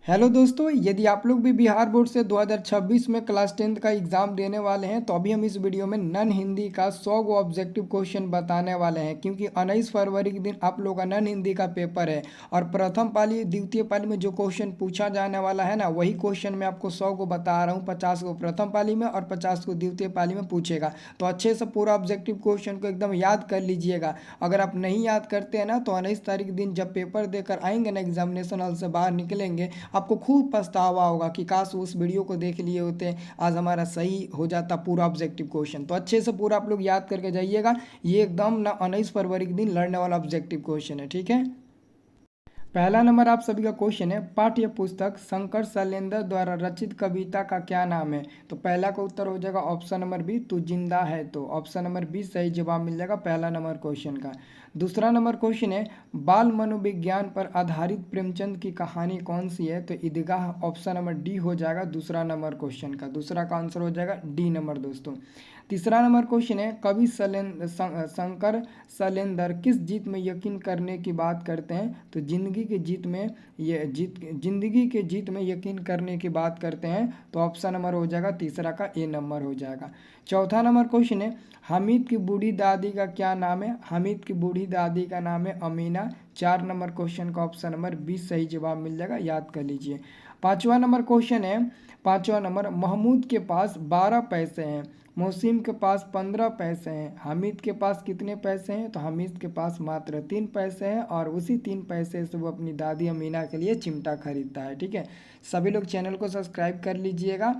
Hello दोस्तों, यदि आप लोग भी बिहार बोर्ड से 2026 में क्लास 10th का एग्ज़ाम देने वाले हैं तो अभी हम इस वीडियो में नन हिंदी का 100 गो ऑब्जेक्टिव क्वेश्चन बताने वाले हैं, क्योंकि 19 फरवरी के दिन आप लोग का नन हिंदी का पेपर है और प्रथम पाली द्वितीय पाली में जो क्वेश्चन पूछा जाने वाला है ना, वही क्वेश्चन मैं आपको 100 को बता रहा हूँ। 50 को प्रथम पाली में और 50 को द्वितीय पाली में पूछेगा, तो अच्छे से पूरा ऑब्जेक्टिव क्वेश्चन को एकदम याद कर लीजिएगा। अगर आप नहीं याद करते हैं ना तो 19 तारीख दिन जब पेपर देकर आएंगे ना, एग्जामिनेशन हॉल से बाहर निकलेंगे, आपको खूब पछतावा होगा कि काश उस वीडियो को देख लिए होते, आज हमारा सही हो जाता पूरा ऑब्जेक्टिव क्वेश्चन। तो अच्छे से पूरा आप लोग याद करके जाइएगा। ये एकदम ना 19 फरवरी के दिन लड़ने वाला ऑब्जेक्टिव क्वेश्चन है, ठीक है। पहला नंबर आप सभी का क्वेश्चन है, पाठ्य पुस्तक शंकर शैलेंद्र द्वारा रचित कविता का क्या नाम है। तो पहला का उत्तर हो जाएगा ऑप्शन नंबर बी, तू जिंदा है। तो ऑप्शन नंबर बी सही जवाब मिल जाएगा पहला नंबर क्वेश्चन का। दूसरा नंबर क्वेश्चन है, बाल मनोविज्ञान पर आधारित प्रेमचंद की कहानी कौन सी है। तो ईदगाह ऑप्शन नंबर डी हो जाएगा दूसरा नंबर क्वेश्चन का। दूसरा का आंसर हो जाएगा डी नंबर दोस्तों। तीसरा नंबर क्वेश्चन है, कवि शंकर शैलेंद्र किस जीत में यकीन करने की बात करते हैं। तो जिंदगी की जीत में, ये जिंदगी के जीत में यकीन करने की बात करते हैं। तो ऑप्शन नंबर हो जाएगा तीसरा का ए नंबर हो जाएगा। चौथा नंबर क्वेश्चन है, हामिद की बूढ़ी दादी का क्या नाम है। हामिद की बूढ़ी दादी का नाम है अमीना। 4 नंबर क्वेश्चन का ऑप्शन नंबर 20 सही जवाब मिल जाएगा, याद कर लीजिए। पांचवा नंबर क्वेश्चन है, पांचवा नंबर, महमूद के पास 12 पैसे हैं, मोहसिन के पास 15 पैसे हैं, हामिद के पास कितने पैसे हैं। तो हामिद के पास मात्र 3 पैसे हैं और उसी 3 पैसे से वो अपनी दादी अमीना के लिए चिमटा खरीदता है, ठीक है। सभी लोग चैनल को सब्सक्राइब कर लीजिएगा।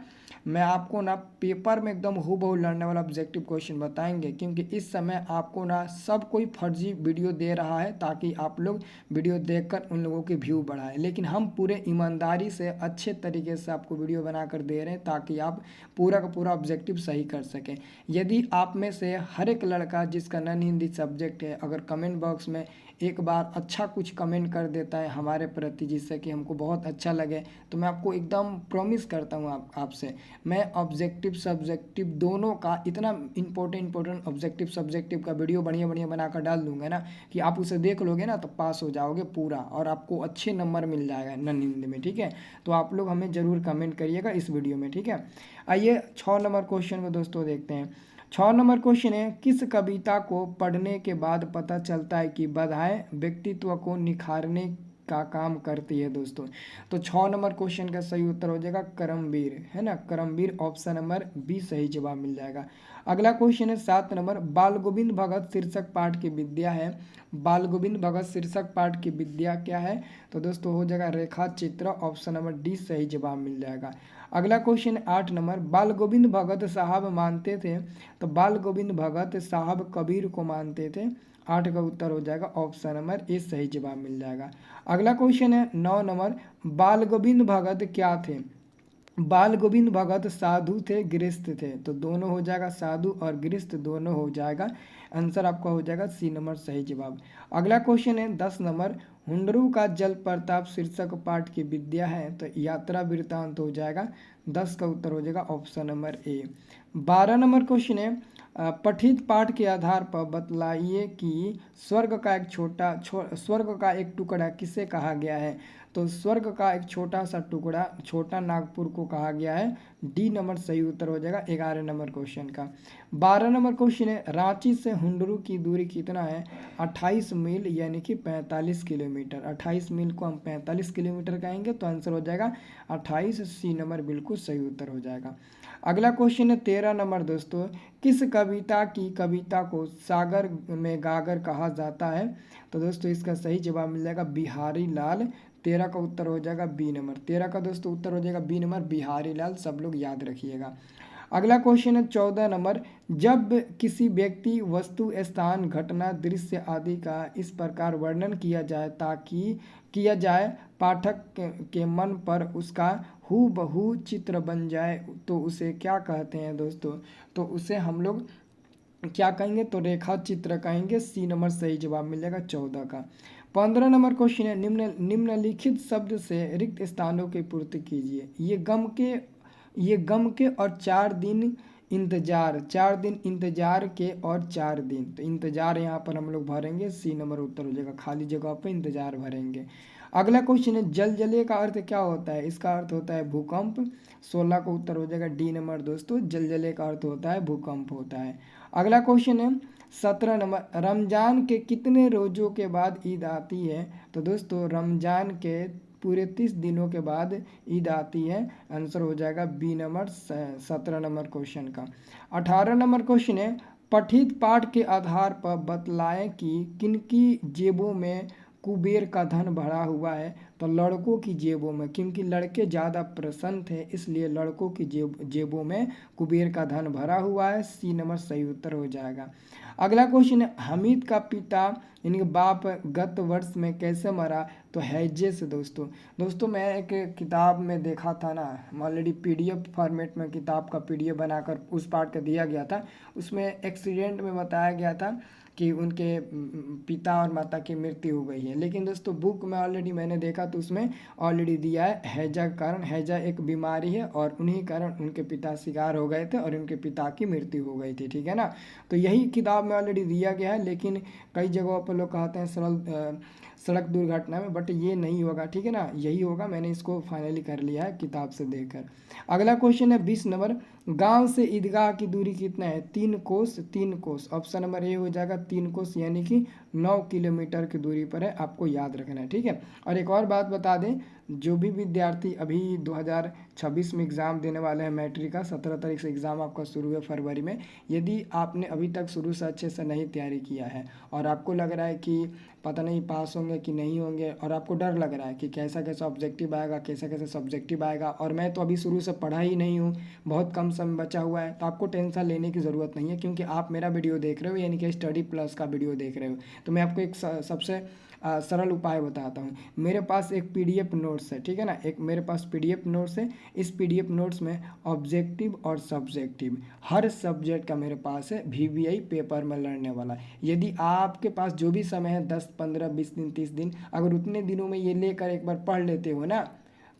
मैं आपको ना पेपर में एकदम हूबहू लड़ने वाला ऑब्जेक्टिव क्वेश्चन बताएंगे, क्योंकि इस समय आपको ना सब कोई फर्जी वीडियो दे रहा है ताकि आप लोग वीडियो देखकर उन लोगों के व्यू बढ़ाएं, लेकिन हम पूरे ईमानदारी से अच्छे तरीके से आपको वीडियो बनाकर दे रहे हैं ताकि आप पूरा का पूरा ऑब्जेक्टिव सही कर सकें। यदि आप में से हर एक लड़का जिसका नॉन हिंदी सब्जेक्ट है, अगर कमेंट बॉक्स में एक बार अच्छा कुछ कमेंट कर देता है हमारे प्रति, जिससे कि हमको बहुत अच्छा लगे, तो मैं आपको एकदम प्रॉमिस करता हूँ आपसे, मैं ऑब्जेक्टिव सब्जेक्टिव दोनों का इतना इंपॉर्टेंट ऑब्जेक्टिव सब्जेक्टिव का वीडियो बढ़िया बढ़िया बनाकर डाल दूंगा ना कि आप उसे देख लोगे ना तो पास हो जाओगे पूरा, और आपको अच्छे नंबर मिल जाएगा नॉन हिंदी में, ठीक है। तो आप लोग हमें ज़रूर कमेंट करिएगा इस वीडियो में, ठीक है। आइए 6 नंबर क्वेश्चन को दोस्तों देखते हैं। 6 नंबर क्वेश्चन है, किस कविता को पढ़ने के बाद पता चलता है कि बधाएं व्यक्तित्व को निखारने का काम करती है दोस्तों। तो 6 नंबर क्वेश्चन का सही उत्तर हो जाएगा करमवीर, है ना। करमवीर ऑप्शन नंबर बी सही जवाब मिल जाएगा। अगला क्वेश्चन है 7 नंबर, बाल गोविंद भगत शीर्षक पाठ की विद्या है। बाल गोविंद भगत शीर्षक पाठ की विद्या क्या है। तो दोस्तों हो जाएगा रेखा चित्र, ऑप्शन नंबर डी सही जवाब मिल जाएगा। अगला क्वेश्चन 8 नंबर, बाल गोविंद भगत साहब मानते थे। तो बाल गोविंद भगत साहब कबीर को मानते थे। 8 का उत्तर हो जाएगा ऑप्शन नंबर ए सही जवाब मिल जाएगा। अगला क्वेश्चन है 9 नंबर, बाल गोविंद भगत क्या थे। बाल गोविंद भगत साधु थे गृहस्थ थे। तो दोनों हो जाएगा, साधु और गृहस्थ दोनों हो जाएगा। आंसर आपका हो जाएगा सी नंबर सही जवाब। अगला क्वेश्चन है 10 नंबर, हुंडरू का जल प्रताप शीर्षक पाठ की विद्या है। तो यात्रा वृत्तांत हो जाएगा। 10 का उत्तर हो जाएगा option number A. 12 number question है, पठित पाठ के आधार पर बतलाइए कि स्वर्ग का एक टुकड़ा किसे कहा गया है। तो स्वर्ग का एक छोटा सा टुकड़ा छोटा नागपुर को कहा गया है। डी नंबर सही उत्तर हो जाएगा 11 नंबर क्वेश्चन का। 12 नंबर क्वेश्चन है, रांची से हुंडरू की दूरी कितना है। 28 मील यानी कि 45 किलोमीटर। 28 मील को हम 45 किलोमीटर कहेंगे, तो आंसर हो जाएगा 28। सी नंबर बिल्कुल सही उत्तर हो जाएगा। अगला क्वेश्चन है 13 नंबर दोस्तों, किस कविता की कविता को सागर में गागर कहा जाता है। तो दोस्तों इसका सही जवाब मिल जाएगा बिहारी लाल। 13 का उत्तर हो जाएगा बी नंबर। 13 का दोस्तों उत्तर हो जाएगा बी नंबर बिहारी लाल, सब लोग याद रखिएगा। अगला क्वेश्चन है 14 नंबर, जब किसी व्यक्ति वस्तु स्थान घटना दृश्य आदि का इस प्रकार वर्णन किया जाए ताकि किया जाए पाठक के मन पर उसका हू बहू चित्र बन जाए, तो उसे क्या कहते हैं दोस्तों। तो उसे हम लोग क्या कहेंगे, तो रेखा चित्र कहेंगे। सी नंबर सही जवाब मिल जाएगा 14 का। 15 नंबर क्वेश्चन है, निम्नलिखित शब्द से रिक्त स्थानों की पूर्ति कीजिए। ये गम के और 4 दिन इंतजार, 4 दिन इंतजार के और 4 दिन। तो इंतजार यहाँ पर हम लोग भरेंगे, सी नंबर उत्तर हो जाएगा, खाली जगह पे इंतजार भरेंगे। अगला क्वेश्चन है जलजले का अर्थ क्या होता है? इसका अर्थ होता है भूकंप। 16 का उत्तर हो जाएगा डी नंबर दोस्तों, जलजले का अर्थ होता है भूकंप होता है। अगला क्वेश्चन है 17 नंबर, रमजान के कितने रोज़ों के बाद ईद आती है? तो दोस्तों रमजान के पूरे 30 दिनों के बाद ईद आती है। आंसर हो जाएगा बी नंबर 17 नंबर क्वेश्चन का। 18 नंबर क्वेश्चन है पठित पाठ के आधार पर बतलाएं कि किनकी जेबों में कुबेर का धन भरा हुआ है? तो लड़कों की जेबों में, क्योंकि लड़के ज़्यादा प्रसन्न थे इसलिए लड़कों की जेबों में कुबेर का धन भरा हुआ है। सी नंबर सही उत्तर हो जाएगा। अगला क्वेश्चन है हमीद का पिता यानी बाप गत वर्ष में कैसे मरा? तो हैजे से दोस्तों मैं एक किताब में देखा था ना, ऑलरेडी पीडीएफ फॉर्मेट में किताब का पीडीएफ बनाकर उस पार्ट का दिया गया था। उसमें एक्सीडेंट में बताया गया था कि उनके पिता और माता की मृत्यु हो गई है, लेकिन दोस्तों बुक में ऑलरेडी मैंने देखा तो उसमें ऑलरेडी दिया है हैजा के कारण। हैजा एक बीमारी है और उन्हीं कारण उनके पिता शिकार हो गए थे और उनके पिता की मृत्यु हो गई थी, ठीक है ना। तो यही किताब में ऑलरेडी दिया गया है, लेकिन कई जगहों पर लोग कहते हैं सड़क दुर्घटना में, बट ये नहीं होगा, ठीक है ना, यही होगा। मैंने इसको फाइनली कर लिया है किताब से देखकर। अगला क्वेश्चन है 20 नंबर, गांव से ईदगाह की दूरी कितना है? 3 कोस। ऑप्शन नंबर ए हो जाएगा 3 कोस, यानी कि 9 किलोमीटर की दूरी पर है, आपको याद रखना है, ठीक है। और एक और बात बता दें, जो भी विद्यार्थी अभी 2026 में एग्ज़ाम देने वाले हैं मैट्रिक का, 17 तारीख से एग्ज़ाम आपका शुरू है फरवरी में। यदि आपने अभी तक शुरू से अच्छे से नहीं तैयारी किया है और आपको लग रहा है कि पता नहीं पास होंगे कि नहीं होंगे, और आपको डर लग रहा है कि कैसा कैसा ऑब्जेक्टिव आएगा, कैसा कैसा सब्जेक्टिव आएगा, और मैं तो अभी शुरू से पढ़ा ही नहीं हूँ, बहुत कम समय बचा हुआ है, तो आपको टेंशन लेने की ज़रूरत नहीं है, क्योंकि आप मेरा वीडियो देख रहे हो, यानी कि स्टडी प्लस का वीडियो देख रहे हो। तो मैं आपको एक सबसे सरल उपाय बताता हूँ। मेरे पास एक पीडीएफ नोट्स है, ठीक है ना, एक मेरे पास पीडीएफ नोट्स है। इस पीडीएफ नोट्स में ऑब्जेक्टिव और सब्जेक्टिव हर सब्जेक्ट का मेरे पास है, वीवीआई पेपर में लड़ने वाला। यदि आपके पास जो भी समय है 10, 15, 20 दिन, 30 दिन, अगर उतने दिनों में ये लेकर एक बार पढ़ लेते हो ना,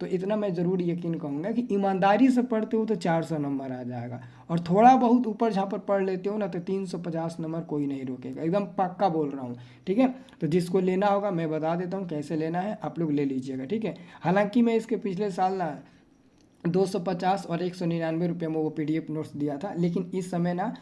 तो इतना मैं ज़रूर यकीन कहूँगा कि ईमानदारी से पढ़ते हो तो 400 नंबर आ जाएगा, और थोड़ा बहुत ऊपर झापर पढ़ लेते हो ना तो 350 नंबर कोई नहीं रोकेगा, एकदम पक्का बोल रहा हूँ, ठीक है। तो जिसको लेना होगा मैं बता देता हूँ कैसे लेना है, आप लोग ले लीजिएगा, ठीक है। हालांकि मैं इसके पिछले साल ना 250 और 199 रुपये में वो पीडीएफ नोट्स दिया था, लेकिन इस समय ना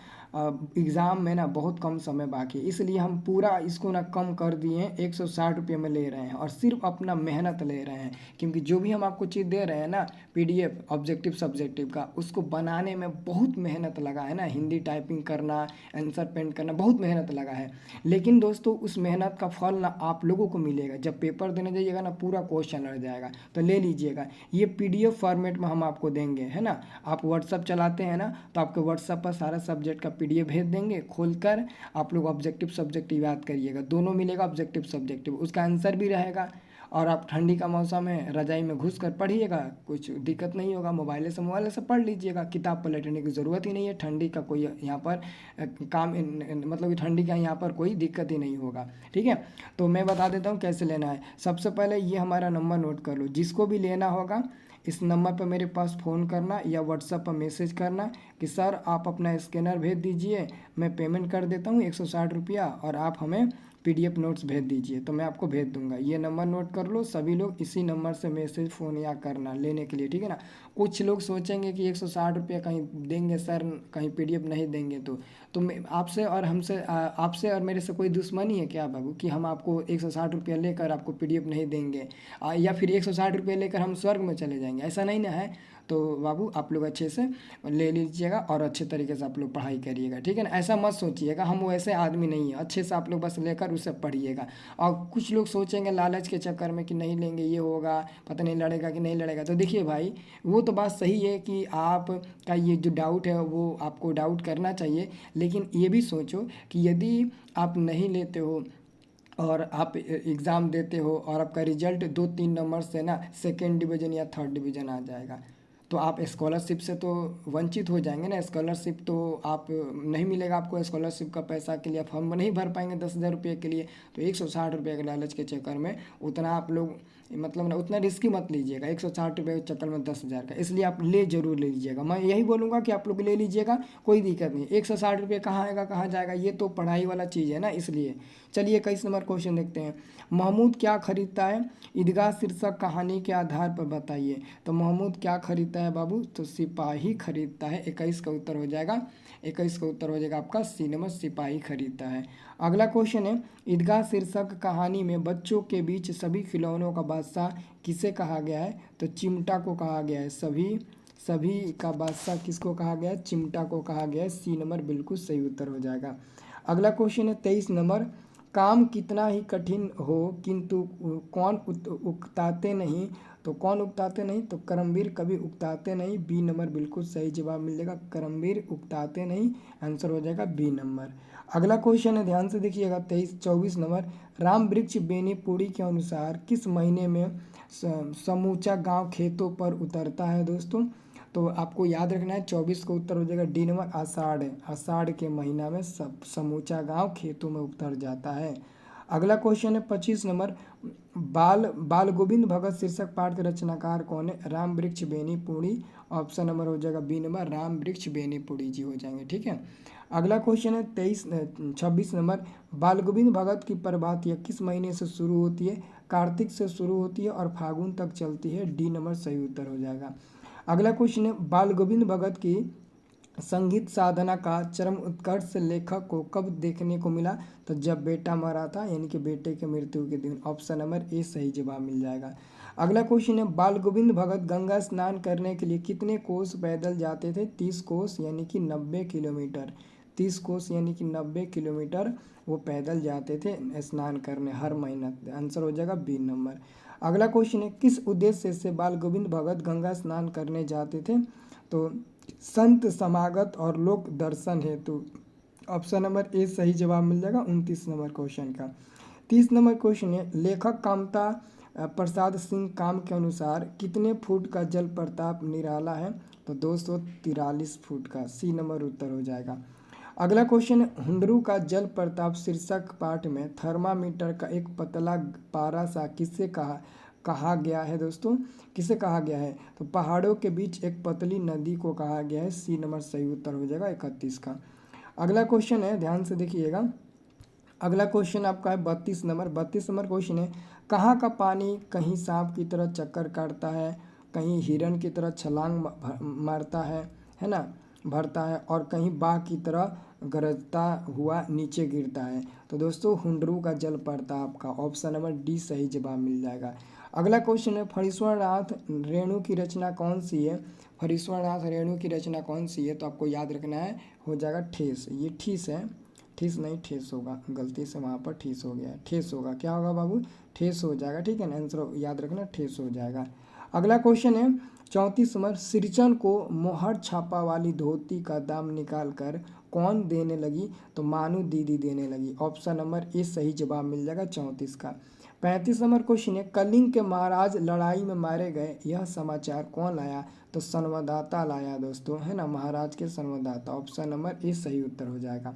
एग्ज़ाम में ना बहुत कम समय बाकी है, इसलिए हम पूरा इसको ना कम कर दिए हैं, 160 रुपये में ले रहे हैं, और सिर्फ अपना मेहनत ले रहे हैं, क्योंकि जो भी हम आपको चीज़ दे रहे हैं ना पीडीएफ ऑब्जेक्टिव सब्जेक्टिव का, उसको बनाने में बहुत मेहनत लगा है ना, हिंदी टाइपिंग करना, आंसर पेंट करना, बहुत मेहनत लगा है। लेकिन दोस्तों उस मेहनत का फल ना आप लोगों को मिलेगा, जब पेपर देने जाइएगा ना पूरा क्वेश्चन लड़ जाएगा। तो ले लीजिएगा, ये पीडीएफ फॉर्मेट में हम आपको देंगे, है ना। आप व्हाट्सअप चलाते हैं ना, तो आपके व्हाट्सअप पर सारा सब्जेक्ट का पीडीएफ भेज देंगे, खोलकर आप लोग ऑब्जेक्टिव सब्जेक्टिव याद करिएगा, दोनों मिलेगा, ऑब्जेक्टिव सब्जेक्टिव, उसका आंसर भी रहेगा। और आप ठंडी का मौसम है, रजाई में घुस कर पढ़िएगा, कुछ दिक्कत नहीं होगा, मोबाइल से पढ़ लीजिएगा, किताब पर लेटने की ज़रूरत ही नहीं है। ठंडी का कोई यहाँ पर काम मतलब कि ठंडी का यहाँ पर कोई दिक्कत ही नहीं होगा, ठीक है। तो मैं बता देता हूँ कैसे लेना है। सबसे पहले ये हमारा नंबर नोट कर लो, जिसको भी लेना होगा इस नंबर पर मेरे पास फ़ोन करना या व्हाट्सएप पर मैसेज करना कि सर आप अपना स्कैनर भेज दीजिए, मैं पेमेंट कर देता हूँ 160 रुपया, और आप हमें पीडीएफ नोट्स भेज दीजिए, तो मैं आपको भेज दूंगा। ये नंबर नोट कर लो, सभी लोग इसी नंबर से मैसेज फ़ोन या करना लेने के लिए, ठीक है ना। कुछ लोग सोचेंगे कि 160 रुपया कहीं देंगे सर, कहीं पीडीएफ नहीं देंगे, तो मैं आपसे और आपसे और मेरे से कोई दुश्मनी है क्या बाबू, कि हम आपको 160 रुपया लेकर आपको पीडीएफ नहीं देंगे, या फिर 160 रुपया लेकर हम स्वर्ग में चले जाएंगे, ऐसा नहीं ना है। तो बाबू आप लोग अच्छे से ले लीजिएगा और अच्छे तरीके से आप लोग पढ़ाई करिएगा, ठीक है ना। ऐसा मत सोचिएगा, हम वैसे आदमी नहीं है, अच्छे से आप लोग बस लेकर उससे पढ़िएगा। और कुछ लोग सोचेंगे लालच के चक्कर में कि नहीं लेंगे ये होगा, पता नहीं लड़ेगा कि नहीं लड़ेगा। तो देखिए भाई, वो तो बात सही है कि आपका ये जो डाउट है वो आपको डाउट करना चाहिए, लेकिन ये भी सोचो कि यदि आप नहीं लेते हो और आप एग्ज़ाम देते हो और आपका रिजल्ट 2-3 नंबर से ना सेकेंड डिवीज़न या थर्ड डिवीज़न आ जाएगा, तो आप स्कॉलरशिप से तो वंचित हो जाएंगे ना। स्कॉलरशिप तो आप नहीं मिलेगा आपको, स्कॉलरशिप का पैसा के लिए फॉर्म नहीं भर पाएंगे 10,000 रुपये के लिए। तो 160 रुपये के लालच के चक्कर में उतना आप लोग मतलब ना उतना रिस्की मत लीजिएगा, 160 रुपये के चक्कर में 10,000 का, इसलिए आप ज़रूर ले लीजिएगा। मैं यही बोलूँगा कि आप लोग ले लीजिएगा, कोई दिक्कत नहीं। 160 रुपये कहाँ आएगा कहाँ जाएगा, ये तो पढ़ाई वाला चीज़ है ना, इसलिए चलिए 21 नंबर क्वेश्चन देखते हैं। महमूद क्या खरीदता है? ईदगाह शीर्षक कहानी के आधार पर बताइए। तो महमूद क्या खरीदता है बाबू? तो सिपाही खरीदता है। 21 का उत्तर हो जाएगा, 21 का उत्तर हो जाएगा आपका सी नंबर, सिपाही खरीदता है। अगला क्वेश्चन है, ईदगाह शीर्षक कहानी में बच्चों के बीच सभी खिलौनों का बादशाह किसे कहा गया है? तो चिमटा को कहा गया है। सभी सभी का बादशाह किसको कहा गया है? चिमटा को कहा गया है। सी नंबर बिल्कुल सही उत्तर हो जाएगा। अगला क्वेश्चन है 23 नंबर, काम कितना ही कठिन हो किंतु कौन उकताते नहीं? तो कौन उकताते नहीं? तो करमवीर कभी उकताते नहीं। बी नंबर बिल्कुल सही जवाब मिलेगा, करमवीर उकताते नहीं। आंसर हो जाएगा बी नंबर। अगला क्वेश्चन है, ध्यान से देखिएगा, 24 नंबर, राम वृक्ष बेनीपुरी के अनुसार किस महीने में समूचा गांव खेतों पर उतरता है दोस्तों? तो आपको याद रखना है, 24 का उत्तर हो जाएगा डी नंबर, आषाढ़। आषाढ़ के महीना में सब समूचा गांव खेतों में उतर जाता है। अगला क्वेश्चन है 25 नंबर, बाल गोविंद भगत शीर्षक पाठ के रचनाकार कौन है? राम वृक्ष बेनीपुरी। ऑप्शन नंबर हो जाएगा बी नंबर, राम वृक्ष बेनीपुरी जी हो जाएंगे। ठीक है। अगला क्वेश्चन है 26 नंबर, बाल गोविंद भगत की प्रभातिया किस महीने से शुरू होती है? कार्तिक से शुरू होती है और फागुन तक चलती है। डी नंबर सही उत्तर हो जाएगा। अगला क्वेश्चन है, बाल गोविंद भगत की संगीत साधना का चरम उत्कर्ष लेखक को कब देखने को मिला? तो जब बेटा मरा था, यानी कि बेटे के मृत्यु के दिन। ऑप्शन नंबर ए सही जवाब मिल जाएगा। अगला क्वेश्चन है, बाल गोविंद भगत गंगा स्नान करने के लिए कितने कोस पैदल जाते थे? 30 कोस यानी कि 90 किलोमीटर। 30 कोस यानी कि 90 किलोमीटर वो पैदल जाते थे स्नान करने हर महीना। आंसर हो जाएगा बी नंबर। अगला क्वेश्चन है, किस उद्देश्य से बाल गोविंद भगत गंगा स्नान करने जाते थे? तो संत समागत और लोक दर्शन हेतु। ऑप्शन नंबर ए सही जवाब मिल जाएगा 29 नंबर क्वेश्चन का। 30 नंबर क्वेश्चन है, लेखक कामता प्रसाद सिंह काम के अनुसार कितने फुट का जल प्रताप निराला है? तो 243 फुट का। सी नंबर उत्तर हो जाएगा। अगला क्वेश्चन है, हुंडरू का जल प्रताप शीर्षक पाठ में थर्मामीटर का एक पतला पारा सा किससे कहा गया है दोस्तों? किसे कहा गया है? तो पहाड़ों के बीच एक पतली नदी को कहा गया है। सी नंबर सही उत्तर हो जाएगा 31 का। अगला क्वेश्चन है, ध्यान से देखिएगा, अगला क्वेश्चन आपका है 32 नंबर। 32 नंबर क्वेश्चन है, कहाँ का पानी कहीं सांप की तरह चक्कर काटता है, कहीं हिरन की तरह छलांग मारता है ना, भरता है, और कहीं बाघ की तरह गरजता हुआ नीचे गिरता है? तो दोस्तों हुंडरू का जल प्रताप का। ऑप्शन नंबर डी सही जवाब मिल जाएगा। अगला क्वेश्चन है, फणीश्वरनाथ रेणु की रचना कौन सी है? फणीश्वरनाथ रेणु की रचना कौन सी है? तो आपको याद रखना है, हो जाएगा ठेस। ये ठीस है, ठीस नहीं ठेस होगा, गलती से वहाँ पर ठीस हो गया है, ठेस होगा। क्या होगा बाबू? ठेस हो जाएगा। ठीक है ना, आंसर याद रखना, ठेस हो जाएगा। अगला क्वेश्चन है 34 नंबर, सृजन को मोहर छापा वाली धोती का दाम निकाल कर कौन देने लगी? तो मानू दीदी देने लगी। ऑप्शन नंबर ए सही जवाब मिल जाएगा 34 का। 35 नंबर क्वेश्चन है, कलिंग के महाराज लड़ाई में मारे गए, यह समाचार कौन लाया? तो संवाददाता लाया दोस्तों, है ना, महाराज के संवाददाता। ऑप्शन नंबर ए सही उत्तर हो जाएगा।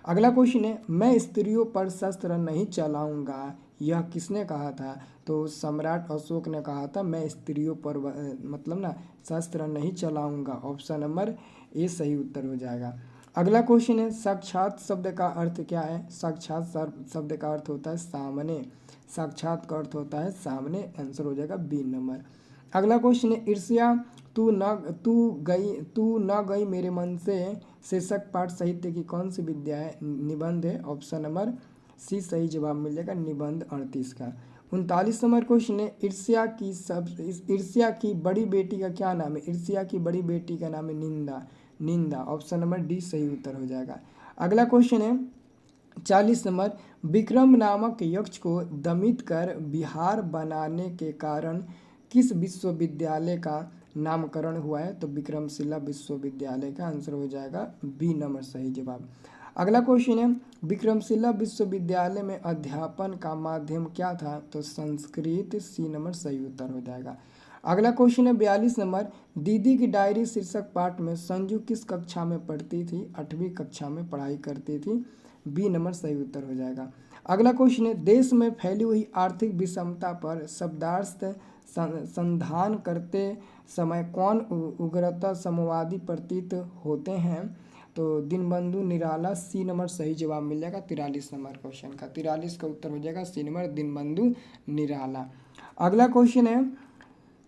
अगला क्वेश्चन है, मैं स्त्रियों पर शस्त्र नहीं चलाऊंगा, यह किसने कहा था? तो सम्राट अशोक ने कहा था, मैं स्त्रियों पर मतलब ना शस्त्र नहीं चलाऊंगा। ऑप्शन नंबर ए सही उत्तर हो जाएगा। अगला क्वेश्चन है, साक्षात शब्द का अर्थ क्या है? साक्षात शब्द का अर्थ होता है सामने। साक्षात का अर्थ होता है सामने। आंसर हो जाएगा बी नंबर। अगला क्वेश्चन है, ईर्ष्या तू न गई मेरे मन से शीर्षक पाठ साहित्य की कौन सी विद्या है? निबंध है। ऑप्शन नंबर सी सही जवाब मिल जाएगा, निबंध 38 का। 39 नंबर क्वेश्चन है, ईर्ष्या की बड़ी बेटी का क्या नाम है? ईर्ष्या की बड़ी बेटी का नाम है निंदा। निंदा। ऑप्शन नंबर डी सही उत्तर हो जाएगा। अगला क्वेश्चन है 40 नंबर, विक्रम नामक यक्ष को दमित कर बिहार बनाने के कारण किस विश्वविद्यालय का नामकरण हुआ है? तो विक्रमशिला विश्वविद्यालय का। आंसर हो जाएगा बी नंबर सही जवाब। अगला क्वेश्चन है, विक्रमशिला विश्वविद्यालय में अध्यापन का माध्यम क्या था? तो संस्कृत। सी नंबर सही उत्तर हो जाएगा। अगला क्वेश्चन है 42 नंबर, दीदी की डायरी शीर्षक पाठ में संजू किस कक्षा में पढ़ती थी? 8वीं कक्षा में पढ़ाई करती थी। बी नंबर सही उत्तर हो जाएगा। अगला क्वेश्चन है, देश में फैली हुई आर्थिक विषमता पर शब्दार्थ संधान करते समय कौन उग्रता समवादी प्रतीत होते हैं? तो दीनबंधु निराला सी नंबर सही जवाब मिल जाएगा 43 नंबर क्वेश्चन का। 43 का उत्तर हो जाएगा सी नंबर दीनबंधु निराला। अगला क्वेश्चन है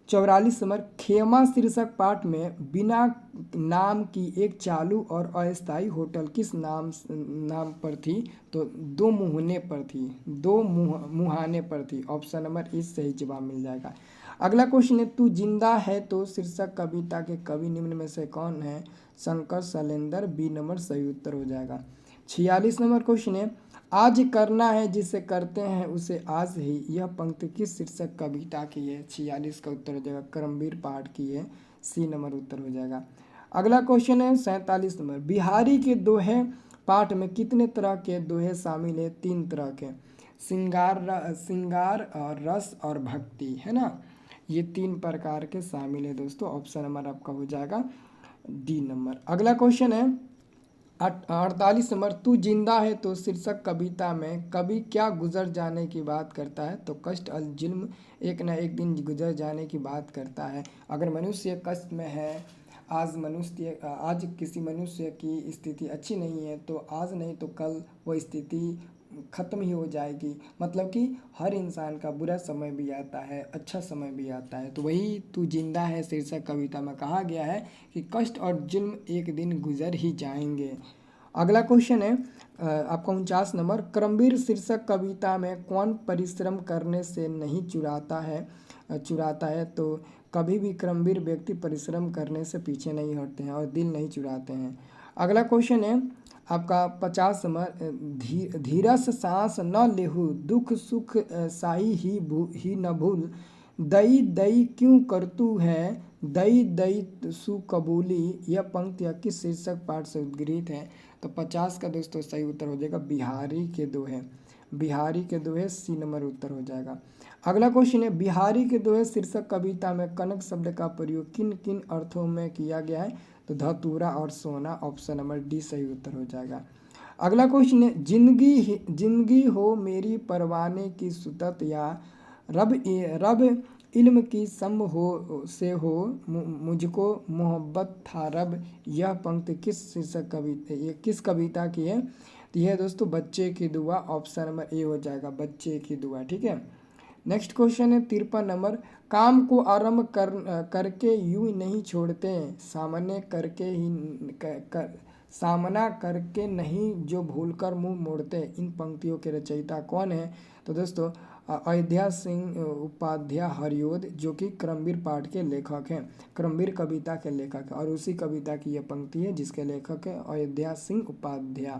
44 नंबर, खेमा शीर्षक पाठ में बिना नाम की एक चालू और अस्थायी होटल किस नाम पर थी? तो दो मुहाने पर थी, दो मुहाने पर थी। ऑप्शन नंबर ए सही जवाब मिल जाएगा। अगला क्वेश्चन है तू जिंदा है तो शीर्षक कविता के कवि निम्न में से कौन है? शंकर शैलेंद्र, बी नंबर सही उत्तर हो जाएगा। 46 नंबर क्वेश्चन है आज करना है जिसे करते हैं उसे आज ही, यह पंक्ति किस शीर्षक कविता की है? 46 का उत्तर हो जाएगा करमवीर पाठ की है, सी नंबर उत्तर हो जाएगा। अगला क्वेश्चन है 47 नंबर, बिहारी के दोहे पाठ में कितने तरह के दोहे शामिल है? 3 तरह के, श्रृंगार और रस और भक्ति, है ना, ये 3 प्रकार के शामिल है दोस्तों। ऑप्शन नंबर आपका हो जाएगा डी नंबर। अगला क्वेश्चन है 48 नंबर, तू जिंदा है तो शीर्षक कविता में कवि क्या गुजर जाने की बात करता है? तो कष्ट अल जुल्म, एक न एक दिन गुजर जाने की बात करता है। अगर मनुष्य कष्ट में है, आज किसी मनुष्य की स्थिति अच्छी नहीं है तो आज नहीं तो कल वो स्थिति ख़त्म ही हो जाएगी। मतलब कि हर इंसान का बुरा समय भी आता है, अच्छा समय भी आता है। तो वही तू जिंदा है शीर्षक कविता में कहा गया है कि कष्ट और जुल्म एक दिन गुजर ही जाएंगे। अगला क्वेश्चन है आपका 49 नंबर, करमवीर शीर्षक कविता में कौन परिश्रम करने से नहीं चुराता है? तो कभी भी करमवीर व्यक्ति परिश्रम करने से पीछे नहीं हटते हैं और दिल नहीं चुराते हैं। अगला क्वेश्चन है आपका 50 नंबर, धीरस सांस न लेहु, दुख सुख साही ही न भूल, दई दई क्यों करतू है, दई दई सु कबूली, यह पंक्तियाँ किस शीर्षक पाठ से उद्गृहित है? तो 50 का दोस्तों सही उत्तर हो जाएगा बिहारी के दोहे, बिहारी के दोहे, सी नंबर उत्तर हो जाएगा। अगला क्वेश्चन है बिहारी के दोहे शीर्षक कविता में कनक शब्द का प्रयोग किन किन अर्थों में किया गया है? तो धतूरा और सोना, ऑप्शन नंबर डी सही उत्तर हो जाएगा। अगला क्वेश्चन है जिंदगी हो मेरी परवाने की सुतत, या रब इल्म की सम हो से हो मुझको मोहब्बत था रब, यह पंक्ति किस शीर्षक कविता, ये किस कविता की है? तो यह दोस्तों बच्चे की दुआ, ऑप्शन नंबर ए हो जाएगा बच्चे की दुआ। ठीक है, नेक्स्ट क्वेश्चन है 53 नंबर, काम को आरंभ करके यूं नहीं छोड़ते, सामना करके नहीं जो भूलकर मुंह मोड़ते, इन पंक्तियों के रचयिता कौन है? तो दोस्तों अयोध्या सिंह उपाध्याय हरिओद, जो कि करमवीर पाठ के लेखक हैं, करमवीर कविता के लेखक, और उसी कविता की यह पंक्ति है जिसके लेखक है अयोध्या सिंह उपाध्याय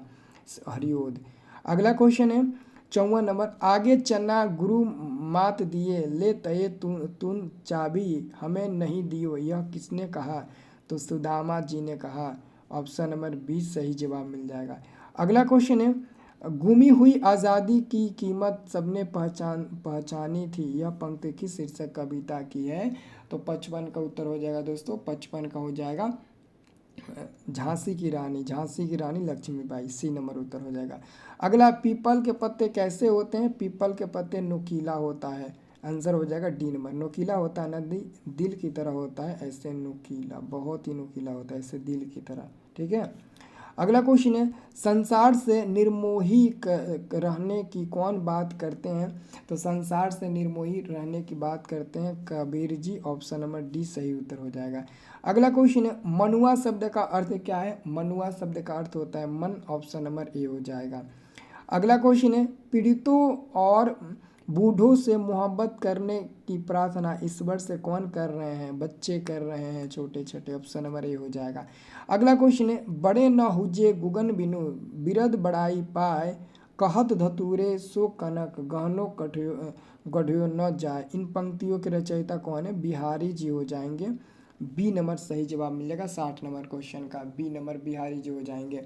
हरिओद। अगला क्वेश्चन है 54 नंबर, आगे चना गुरु मात दिए, ले तये तुन चाबी हमें नहीं दियो, यह किसने कहा? तो सुदामा जी ने कहा। ऑप्शन नंबर बी सही जवाब मिल जाएगा। अगला क्वेश्चन है गुमी हुई आज़ादी की कीमत सबने पहचानी थी, यह पंक्ति किस शीर्षक कविता की है? तो 55 का उत्तर हो जाएगा दोस्तों, 55 का हो जाएगा झांसी की रानी लक्ष्मीबाई, सी नंबर उत्तर हो जाएगा। अगला, पीपल के पत्ते कैसे होते हैं? पीपल के पत्ते नुकीला होता है, आंसर हो जाएगा डी नंबर। नुकीला होता है ना, दिल की तरह होता है, ऐसे नुकीला, बहुत ही नुकीला होता है, ऐसे दिल की तरह। ठीक है, अगला क्वेश्चन है संसार से निर्मोही रहने की कौन बात करते हैं? तो संसार से निर्मोही रहने की बात करते हैं Kabir ji, option number D सही उत्तर हो जाएगा। अगला क्वेश्चन है मनुआ शब्द का अर्थ क्या है? मनुआ शब्द का अर्थ होता है मन, ऑप्शन नंबर ए हो जाएगा। अगला क्वेश्चन है पीड़ितों और बूढ़ों से मोहब्बत करने की प्रार्थना ईश्वर से कौन कर रहे हैं? बच्चे कर रहे हैं, छोटे छोटे, ऑप्शन नंबर ए हो जाएगा। अगला क्वेश्चन है बड़े न हुजे गुगन बिनु, बिरद बड़ाई पाए, कहत धतूरे सो कनक, गहनो गढ़ियो न जाए, इन पंक्तियों के रचयिता कौन है? बिहारी जी हो जाएंगे, बी नंबर सही जवाब मिलेगा 60 नंबर क्वेश्चन का, बी नंबर बिहारी जी हो जाएंगे।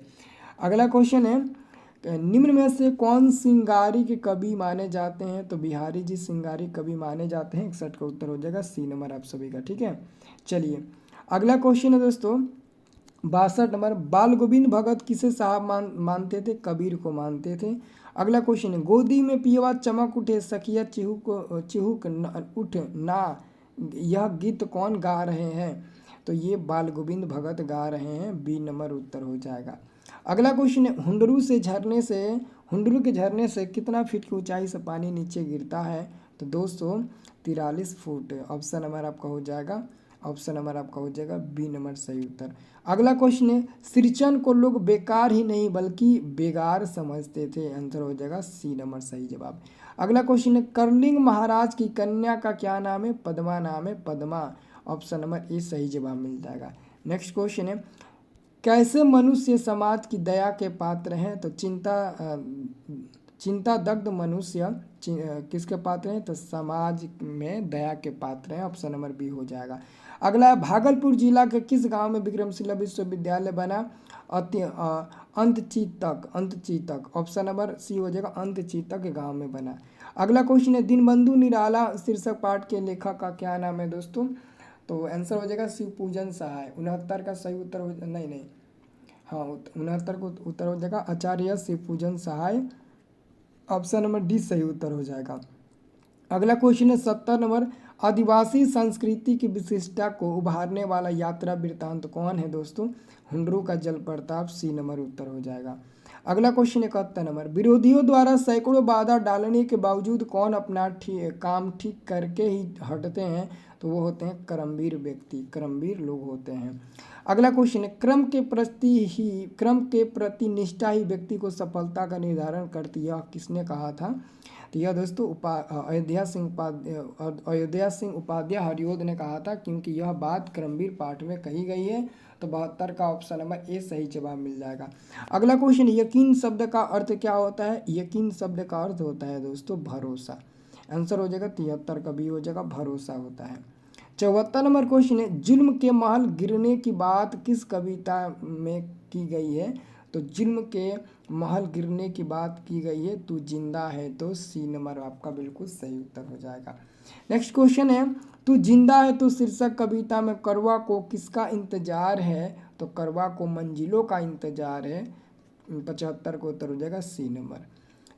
अगला क्वेश्चन है निम्न में से कौन सिंगारी के कवि माने जाते हैं? तो बिहारी जी सिंगारी कवि माने जाते हैं, 61 का उत्तर हो जाएगा सी नंबर आप सभी का। ठीक है, चलिए अगला क्वेश्चन है दोस्तों 62 नंबर, बाल गोविंद भगत किसे साहब मानते थे? कबीर को मानते थे। अगला क्वेश्चन है गोदी में पियवा चमक उठे, सखिया चिहुक उठ ना, यह गीत कौन गा रहे हैं? तो ये बाल गोविंद भगत गा रहे हैं, बी नंबर उत्तर हो जाएगा। अगला क्वेश्चन है, हुंडरू के झरने से कितना फीट की ऊंचाई से पानी नीचे गिरता है? तो 243 फुट। ऑप्शन नंबर आपका हो जाएगा बी नंबर सही उत्तर। अगला क्वेश्चन है, सिरचन को लोग बेकार ही नहीं बल्कि बेगार समझते थे। आंसर हो जाएगा सी नंबर सही जवाब। अगला क्वेश्चन है, कर्लिंग महाराज की कन्या का क्या नाम है? पद्मा नाम है, पद्मा। ऑप्शन नंबर ए सही जवाब मिल जाएगा। नेक्स्ट क्वेश्चन है, कैसे मनुष्य समाज की दया के पात्र हैं? तो चिंता दग्ध मनुष्य किसके पात्र हैं? तो समाज में दया के पात्र हैं। ऑप्शन नंबर बी हो जाएगा। अगला, भागलपुर जिला के किस गांव में विक्रमशिला विश्वविद्यालय बना? अंतचीतक। ऑप्शन नंबर सी हो जाएगा, अंतचीतक गांव में बना। अगला क्वेश्चन है, दीनबंधु निराला शीर्षक पाठ के लेखक का क्या नाम है दोस्तों? तो आंसर हो जाएगा शिव पूजन सहाय। 69 का सही उत्तर हो, नहीं, हाँ 69 को उत्तर हो जाएगा आचार्य शिव पूजन सहाय। ऑप्शन नंबर डी सही उत्तर हो जाएगा। अगला क्वेश्चन है 70 नंबर, आदिवासी संस्कृति की विशिष्टता को उभारने वाला यात्रा वृत्तांत कौन है दोस्तों? हुंडरू का जल प्रताप, सी नंबर उत्तर हो जाएगा। अगला क्वेश्चन 71 नंबर, विरोधियों द्वारा सैकड़ों बाधा डालने के बावजूद कौन अपना काम ठीक करके ही हटते हैं? तो वो होते हैं कर्मवीर व्यक्ति, कर्मवीर लोग होते हैं। अगला क्वेश्चन है, क्रम के प्रति निष्ठा ही व्यक्ति को सफलता का निर्धारण करती है, यह किसने कहा था? तो यह दोस्तों अयोध्या सिंह उपाध्याय हरिओद ने कहा था, क्योंकि यह बात क्रमवीर पाठ में कही गई है। तो 72 का ऑप्शन नंबर ए सही जवाब मिल जाएगा। अगला क्वेश्चन, यकीन शब्द का अर्थ क्या होता है? यकीन शब्द का अर्थ होता है दोस्तों भरोसा। आंसर हो जाएगा 73 का बी हो जाएगा, भरोसा होता है। 74 नंबर क्वेश्चन है, जुल्म के महल गिरने की बात किस कविता में की गई है? तो जुल्म के महल गिरने की बात की गई है तू जिंदा है, तो सी नंबर आपका बिल्कुल सही उत्तर हो जाएगा। नेक्स्ट क्वेश्चन है, तू जिंदा है तो शीर्षक कविता में करवा को किसका इंतजार है? तो करवा को मंजिलों का इंतजार है। 75 को उत्तर हो जाएगा सी नंबर।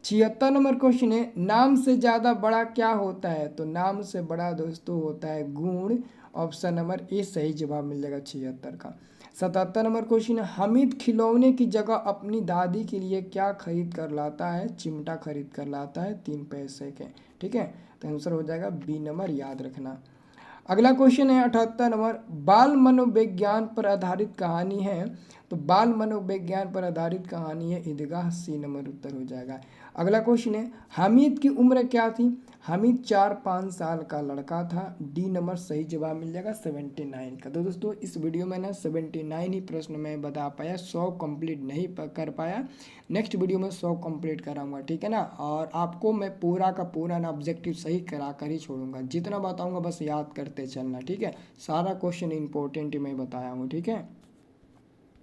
76 नंबर क्वेश्चन है, नाम से ज़्यादा बड़ा क्या होता है? तो नाम से बड़ा दोस्तों होता है गुण। ऑप्शन नंबर ए सही जवाब मिल जाएगा 76 का। 77 नंबर क्वेश्चन है, हामिद खिलौने की जगह अपनी दादी के लिए क्या खरीद कर लाता है? चिमटा खरीद कर लाता है 3 पैसे के। ठीक है, तो आंसर हो जाएगा बी नंबर, याद रखना। अगला क्वेश्चन है 78 नंबर, बाल मनोविज्ञान पर आधारित कहानी है। तो बाल मनोविज्ञान पर आधारित कहानी है ईदगाह, सी नंबर उत्तर हो जाएगा। अगला क्वेश्चन है, हामिद की उम्र क्या थी? हामिद 4-5 साल का लड़का था, डी नंबर सही जवाब मिल जाएगा 79 का। तो दोस्तों इस वीडियो में ना 79 ही प्रश्न मैं बता पाया, 100 कंप्लीट नहीं कर पाया। नेक्स्ट वीडियो में 100 कंप्लीट कराऊंगा, ठीक है ना। और आपको मैं पूरा का पूरा ना ऑब्जेक्टिव सही करा कर ही छोड़ूंगा, जितना बताऊंगा बस याद करते चलना, ठीक है। सारा क्वेश्चन इंपॉर्टेंट मैं बताया हूँ, ठीक है।